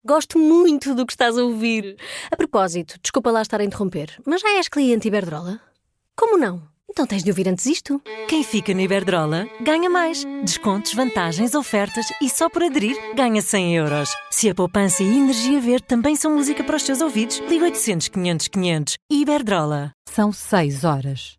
Gosto muito do que estás a ouvir. A propósito, desculpa lá estar a interromper, mas já és cliente Iberdrola? Como não? Então tens de ouvir antes isto. Quem fica na Iberdrola ganha mais. Descontos, vantagens, ofertas e só por aderir ganha 100 euros. Se a poupança e a energia verde também são música para os teus ouvidos, liga 800 500 500. Iberdrola. São 6 horas.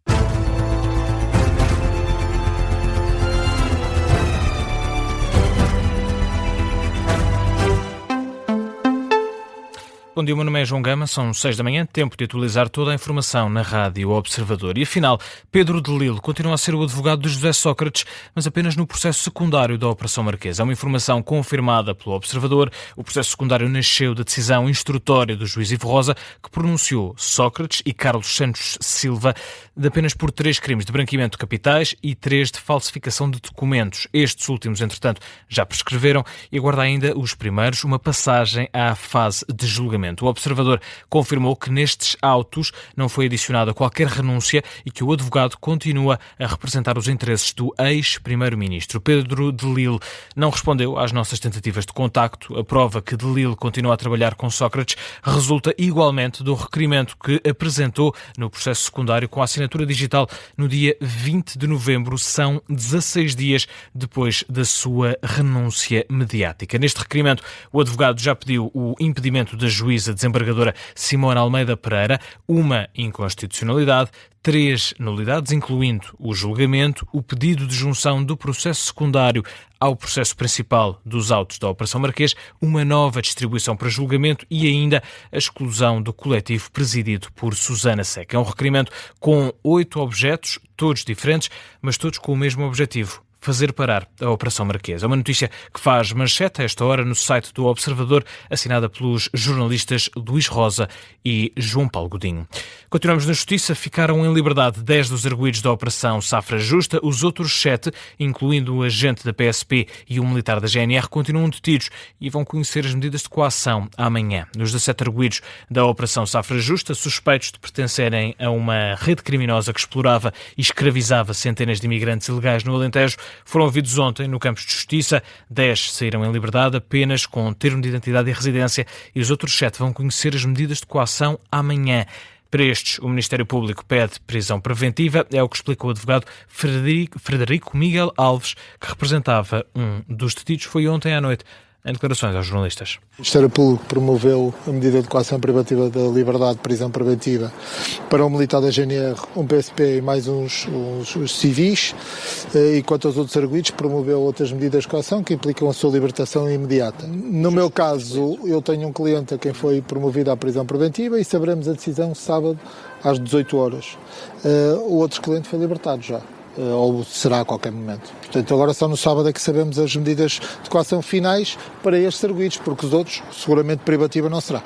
Bom dia, o meu nome é João Gama, são 6 da manhã, tempo de atualizar toda a informação na Rádio Observador. E afinal, Pedro de Lille continua a ser o advogado de José Sócrates, mas apenas no processo secundário da Operação Marquesa. É uma informação confirmada pelo Observador. O processo secundário nasceu da decisão instrutória do juiz Ivo Rosa, que pronunciou Sócrates e Carlos Santos Silva de apenas por 3 crimes de branqueamento de capitais e 3 de falsificação de documentos. Estes últimos, entretanto, já prescreveram e aguarda ainda os primeiros uma passagem à fase de julgamento. O Observador confirmou que nestes autos não foi adicionada qualquer renúncia e que o advogado continua a representar os interesses do ex-primeiro-ministro. Pedro de Lille não respondeu às nossas tentativas de contacto. A prova que de Lille continua a trabalhar com Sócrates resulta igualmente do requerimento que apresentou no processo secundário com a assinatura digital no dia 20 de novembro. São 16 dias depois da sua renúncia mediática. Neste requerimento, o advogado já pediu o impedimento da juíza desembargadora Simona Almeida Pereira, uma inconstitucionalidade, 3 nulidades, incluindo o julgamento, o pedido de junção do processo secundário ao processo principal dos autos da Operação Marquês, uma nova distribuição para julgamento e ainda a exclusão do coletivo presidido por Susana Seca. É um requerimento com 8 objetos, todos diferentes, mas todos com o mesmo objetivo: fazer parar a Operação Marquesa. É uma notícia que faz manchete a esta hora no site do Observador, assinada pelos jornalistas Luís Rosa e João Paulo Godinho. Continuamos na Justiça. Ficaram em liberdade 10 dos arguidos da Operação Safra Justa. Os outros 7, incluindo o agente da PSP e um militar da GNR, continuam detidos e vão conhecer as medidas de coação amanhã. Os 17 arguidos da Operação Safra Justa, suspeitos de pertencerem a uma rede criminosa que explorava e escravizava centenas de imigrantes ilegais no Alentejo, foram ouvidos ontem no Campos de Justiça. 10 saíram em liberdade apenas com termo de identidade e residência e os outros 7 vão conhecer as medidas de coação amanhã. Para estes, o Ministério Público pede prisão preventiva, é o que explica o advogado Frederico Miguel Alves, que representava um dos detidos. Foi ontem à noite em declarações aos jornalistas. O Ministério Público promoveu a medida de coação privativa da liberdade de prisão preventiva para um militar da GNR, um PSP e mais uns civis, e quanto aos outros arguidos promoveu outras medidas de coação que implicam a sua libertação imediata. No meu caso, eu tenho um cliente a quem foi promovida a prisão preventiva e saberemos a decisão sábado às 18 horas. O outro cliente foi libertado já, ou será a qualquer momento. Portanto, agora só no sábado é que sabemos as medidas de coação finais para estes arguidos, porque os outros, seguramente privativa não será.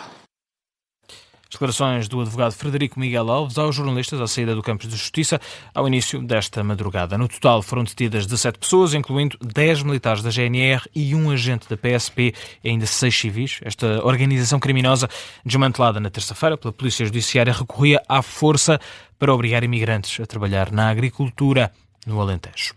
Declarações do advogado Frederico Miguel Alves aos jornalistas à saída do Campos de Justiça ao início desta madrugada. No total foram detidas 17 pessoas, incluindo 10 militares da GNR e um agente da PSP e ainda 6 civis. Esta organização criminosa, desmantelada na terça-feira pela Polícia Judiciária, recorria à força para obrigar imigrantes a trabalhar na agricultura no Alentejo.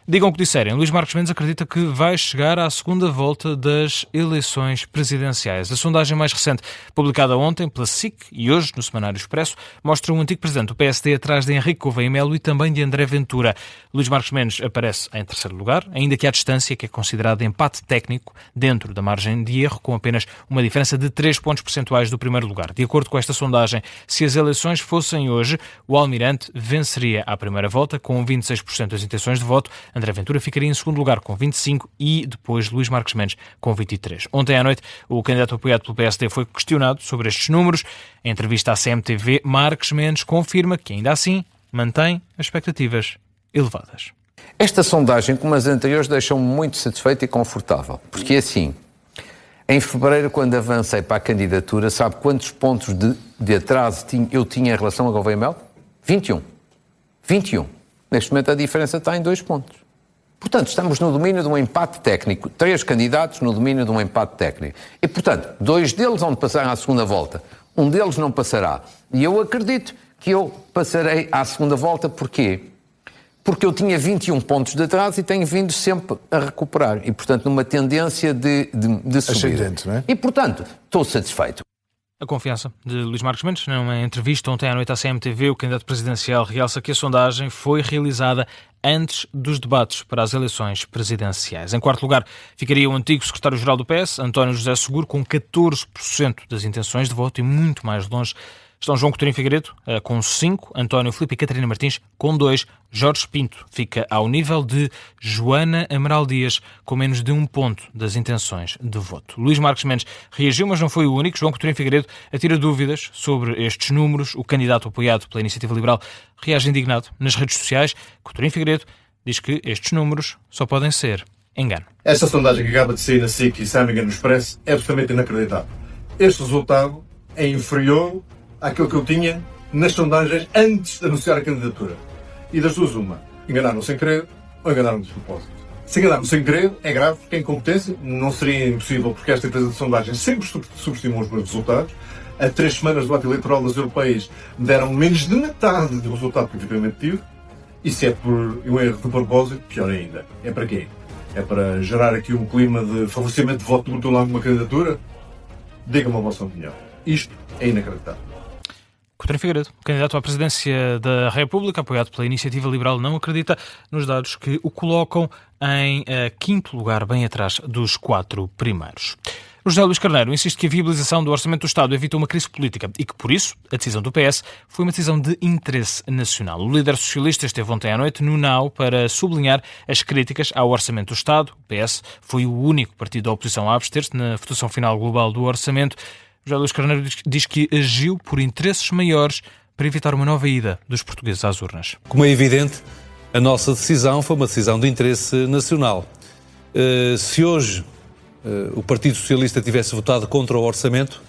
Digam o que disserem, Luís Marques Mendes acredita que vai chegar à segunda volta das eleições presidenciais. A sondagem mais recente, publicada ontem pela SIC e hoje no Semanário Expresso, mostra um antigo presidente do PSD atrás de Henrique Gouveia Melo e também de André Ventura. Luís Marques Mendes aparece em terceiro lugar, ainda que à distância, que é considerado empate técnico dentro da margem de erro, com apenas uma diferença de 3 pontos percentuais do primeiro lugar. De acordo com esta sondagem, se as eleições fossem hoje, o Almirante venceria à primeira volta com 26% das intenções de voto. André Ventura ficaria em segundo lugar com 25% e depois Luís Marques Mendes com 23%. Ontem à noite, o candidato apoiado pelo PSD foi questionado sobre estes números. Em entrevista à CMTV, Marques Mendes confirma que, ainda assim, mantém as expectativas elevadas. Esta sondagem, como as anteriores, deixou-me muito satisfeito e confortável. Porque, assim, em fevereiro, quando avancei para a candidatura, sabe quantos pontos de atraso eu tinha em relação a Gouveia Melo? 21. Neste momento, a diferença está em 2 pontos. Portanto, estamos no domínio de um empate técnico. 3 candidatos no domínio de um empate técnico. E, portanto, 2 deles vão passar à segunda volta. Um deles não passará. E eu acredito que eu passarei à segunda volta. Porquê? porque eu tinha 21 pontos de atraso e tenho vindo sempre a recuperar. E, portanto, numa tendência de subida. Ascendente, não é? E, portanto, estou satisfeito. A confiança de Luís Marcos Mendes. Numa entrevista ontem à noite à CMTV, o candidato presidencial realça que a sondagem foi realizada antes dos debates para as eleições presidenciais. Em quarto lugar, ficaria o antigo secretário-geral do PS, António José Seguro, com 14% das intenções de voto, e muito mais longe estão João Coutinho Figueiredo, com 5%, António Filipe e Catarina Martins, com 2%. Jorge Pinto fica ao nível de Joana Amaral Dias, com menos de 1 ponto das intenções de voto. Luís Marcos Mendes reagiu, mas não foi o único. João Coutinho Figueiredo atira dúvidas sobre estes números. O candidato apoiado pela Iniciativa Liberal reage indignado nas redes sociais. Coutinho Figueiredo diz que estes números só podem ser engano. Esta sondagem que acaba de sair na SIC e, se não me engano, no Expresso, é absolutamente inacreditável. Este resultado é inferior àquilo que eu tinha nas sondagens antes de anunciar a candidatura. E das duas, uma. Enganaram sem querer ou enganaram de propósito. Se enganaram sem querer, é grave, porque é incompetência. Não seria impossível, porque esta empresa de sondagens sempre subestimou os meus resultados. A 3 semanas do ato eleitoral das europeias me deram menos de metade do resultado que efetivamente tive. E se é por um erro de propósito, pior ainda. É para quê? É para gerar aqui um clima de favorecimento de voto do lado de uma candidatura? Diga-me a vossa opinião. Isto é inacreditável. Coutinho Figueiredo, candidato à presidência da República, apoiado pela Iniciativa Liberal, não acredita nos dados que o colocam em quinto lugar, bem atrás dos 4 primeiros. O José Luís Carneiro insiste que a viabilização do Orçamento do Estado evita uma crise política e que, por isso, a decisão do PS foi uma decisão de interesse nacional. O líder socialista esteve ontem à noite no NAU para sublinhar as críticas ao Orçamento do Estado. O PS foi o único partido da oposição a abster-se na votação final global do Orçamento. José Luís Carneiro diz que agiu por interesses maiores para evitar uma nova ida dos portugueses às urnas. Como é evidente, a nossa decisão foi uma decisão de interesse nacional. Se hoje o Partido Socialista tivesse votado contra o orçamento,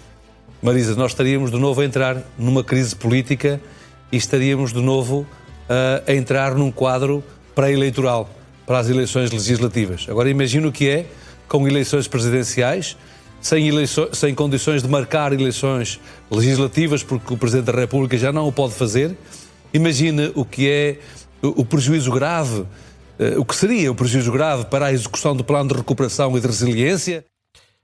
Marisa, nós estaríamos de novo a entrar numa crise política e estaríamos de novo a entrar num quadro pré-eleitoral para as eleições legislativas. Agora imagino o que é, com eleições presidenciais, sem condições de marcar eleições legislativas, porque o Presidente da República já não o pode fazer. Imagine o que é o prejuízo grave, o que seria o prejuízo grave para a execução do Plano de Recuperação e de Resiliência.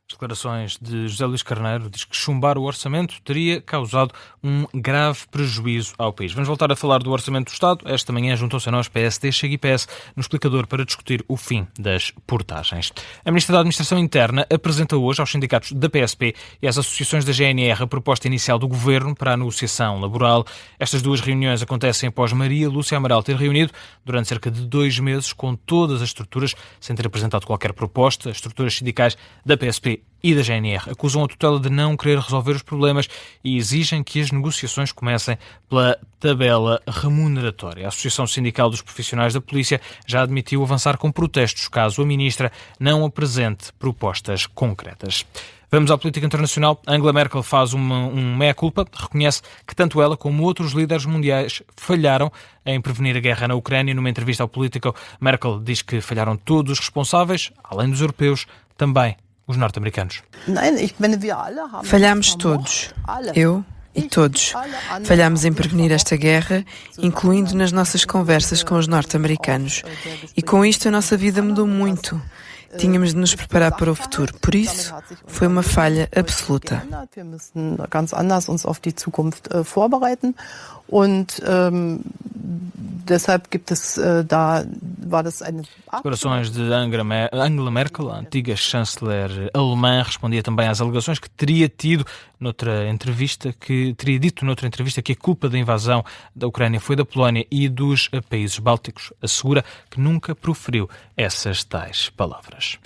As declarações de José Luís Carneiro diz que chumbar o orçamento teria causado um grave prejuízo ao país. Vamos voltar a falar do Orçamento do Estado. Esta manhã juntou-se a nós PSD, Chega e PS no explicador para discutir o fim das portagens. A Ministra da Administração Interna apresenta hoje aos sindicatos da PSP e às associações da GNR a proposta inicial do Governo para a negociação laboral. Estas duas reuniões acontecem após Maria Lúcia Amaral ter reunido durante cerca de 2 meses com todas as estruturas, sem ter apresentado qualquer proposta. As estruturas sindicais da PSP e da GNR acusam a tutela de não querer resolver os problemas e exigem que as negociações comecem pela tabela remuneratória. A Associação Sindical dos Profissionais da Polícia já admitiu avançar com protestos caso a Ministra não apresente propostas concretas. Vamos à política internacional. Angela Merkel faz um meia-culpa, reconhece que tanto ela como outros líderes mundiais falharam em prevenir a guerra na Ucrânia. Numa entrevista ao Politico, Merkel diz que falharam todos os responsáveis, além dos europeus, também os norte-americanos. Falhamos todos. Eu e todos. Falhamos em prevenir esta guerra, incluindo nas nossas conversas com os norte-americanos. E com isto a nossa vida mudou muito. Tínhamos de nos preparar para o futuro. Por isso, foi uma falha absoluta. Declarações de Angela Merkel, a antiga chanceler alemã, respondia também às alegações que teria dito noutra entrevista que a culpa da invasão da Ucrânia foi da Polónia e dos países bálticos. Assegura que nunca proferiu essas tais palavras.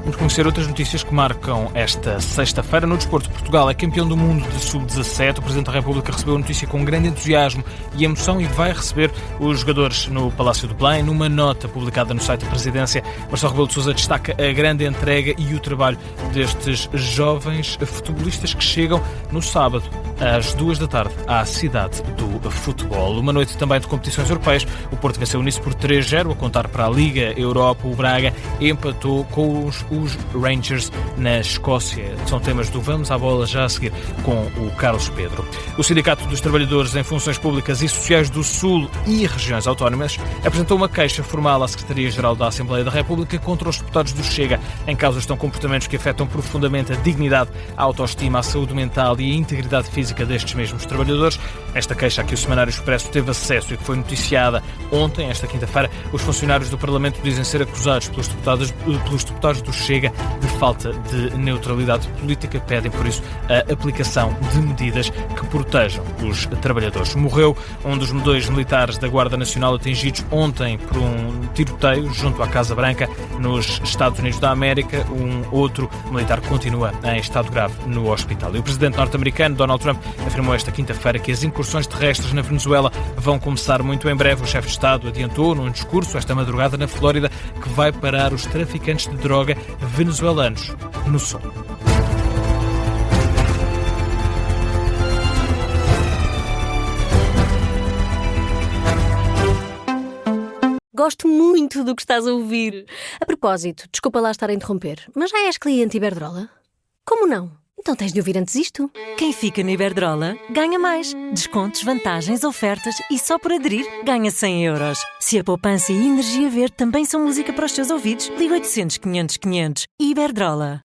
Vamos conhecer outras notícias que marcam esta sexta-feira. No desporto, Portugal é campeão do mundo de sub-17. O Presidente da República recebeu a notícia com grande entusiasmo e emoção e vai receber os jogadores no Palácio do Belém. Numa nota publicada no site da Presidência, Marcelo Rebelo de Sousa destaca a grande entrega e o trabalho destes jovens futebolistas que chegam no sábado às 2 da tarde à cidade do futebol. Uma noite também de competições europeias. O Porto venceu o Nice por 3-0, a contar para a Liga Europa. O Braga empatou com os dos Rangers na Escócia. São temas do Vamos à Bola já a seguir com o Carlos Pedro. O Sindicato dos Trabalhadores em Funções Públicas e Sociais do Sul e Regiões Autónomas apresentou uma queixa formal à Secretaria-Geral da Assembleia da República contra os deputados do Chega. Em causa estão comportamentos que afetam profundamente a dignidade, a autoestima, a saúde mental e a integridade física destes mesmos trabalhadores. Esta queixa a que o Semanário Expresso teve acesso e que foi noticiada ontem, esta quinta-feira, os funcionários do Parlamento dizem ser acusados pelos deputados do Chega de falta de neutralidade política. Pedem, por isso, a aplicação de medidas que protejam os trabalhadores. Morreu um dos 2 militares da Guarda Nacional atingidos ontem por um tiroteio junto à Casa Branca, nos Estados Unidos da América. Um outro militar continua em estado grave no hospital. E o presidente norte-americano, Donald Trump, afirmou esta quinta-feira que as incursões terrestres na Venezuela vão começar muito em breve. O chefe de Estado adiantou num discurso esta madrugada na Flórida que vai parar os traficantes de droga venezuelanos no sol. Gosto muito do que estás a ouvir. A propósito, desculpa lá estar a interromper, mas já és cliente Iberdrola? Como não? Então tens de ouvir antes isto. Quem fica na Iberdrola ganha mais. Descontos, vantagens, ofertas e só por aderir ganha 100 euros. Se a poupança e a energia verde também são música para os teus ouvidos, liga 800 500 500. Iberdrola.